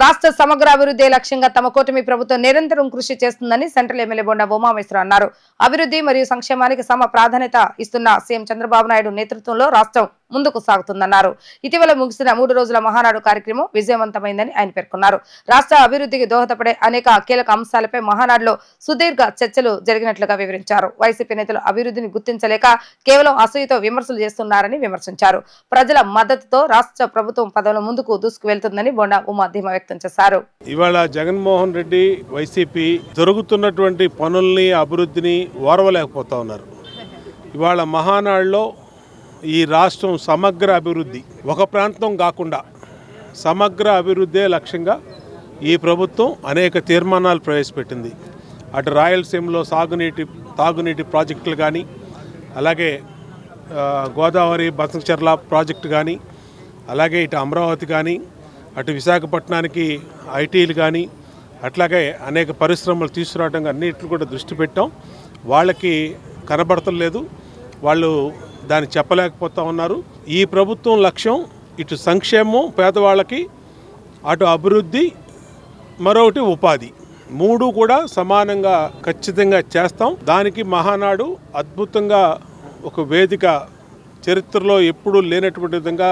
రాష్ట్ర సమగ్ర అభివృద్ధి లక్ష్యంగా తమ కూటమి ప్రభుత్వం నిరంతరం కృషి చేస్తుందని సెంట్రల్ ఎమ్మెల్యే బొండా ఉమామేశ్వర అన్నారు. అభివృద్ధి మరియు సంక్షేమానికి సమ ప్రాధాన్యత ఇస్తున్న సీఎం చంద్రబాబు నాయుడు నేతృత్వంలో రాష్ట్రం ముందుకు సాగుతుందన్నారు. ఇటీవల ముగిసిన 3 రోజుల మహానాడు కార్యక్రమం విజయవంతమైందని ఆయన పేర్కొన్నారు. రాష్ట్ర అభివృద్ధికి దోహదపడే అనేక కీలక అంశాలపై మహానాడులో సుదీర్ఘ చర్చలు జరిగినట్లుగా వివరించారు. వైసీపీ నేతలు అభివృద్ధిని గుర్తించలేక కేవలం అసూయతో విమర్శలు చేస్తున్నారని విమర్శించారు. ప్రజల మద్దతుతో రాష్ట్ర ప్రభుత్వం పదవుల ముందుకు దూసుకు వెళ్తుందని బొండా ఉమా ధీమా వ్యక్తం చేశారు. ఇవాళ జగన్మోహన్ రెడ్డి వైసీపీ జరుగుతున్నటువంటి పనుల్ని అభివృద్ధిని ఓర్వలేకపోతా ఉన్నారు. ఇవాళ మహానాడులో ఈ రాష్ట్రం సమగ్ర అభివృద్ధి, ఒక ప్రాంతం కాకుండా సమగ్ర అభివృద్ధే లక్ష్యంగా ఈ ప్రభుత్వం అనేక తీర్మానాలు ప్రవేశపెట్టింది. అటు రాయలసీమలో తాగునీటి ప్రాజెక్టులు కానీ, అలాగే గోదావరి బసంచర్ల ప్రాజెక్టు కానీ, అలాగే ఇటు అమరావతి కానీ, అటు విశాఖపట్నానికి ఐటీలు కానీ, అట్లాగే అనేక పరిశ్రమలు తీసుకురావడం అన్నింటిని కూడా దృష్టి పెట్టాం. వాళ్ళకి కనబడతలేదు, వాళ్ళు దాన్ని చెప్పలేకపోతా ఉన్నారు. ఈ ప్రభుత్వం లక్ష్యం ఇటు సంక్షేమం పేదవాళ్ళకి, అటు అభివృద్ధి, మరొకటి ఉపాధి, 3 కూడా సమానంగా ఖచ్చితంగా చేస్తాం. దానికి మహానాడు అద్భుతంగా ఒక వేదిక, చరిత్రలో ఎప్పుడూ లేనటువంటి విధంగా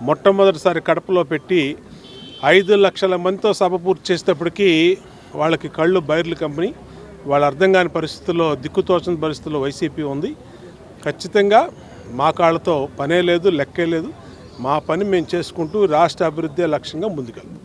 మొట్టమొదటిసారి కడపలో పెట్టి 5 లక్షల మందితో సభ పూర్తి చేసేటప్పటికీ వాళ్ళకి కళ్ళు బైర్లు కంపెనీ, వాళ్ళ అర్థం కాని పరిస్థితుల్లో, దిక్కుతోచని పరిస్థితుల్లో వైసీపీ ఉంది. ఖచ్చితంగా మా కాళ్ళతో పనే లేదు, లెక్కే లేదు. మా పని మేము చేసుకుంటూ రాష్ట్ర అభివృద్ధి లక్ష్యంగా ముందుకెళ్తాం.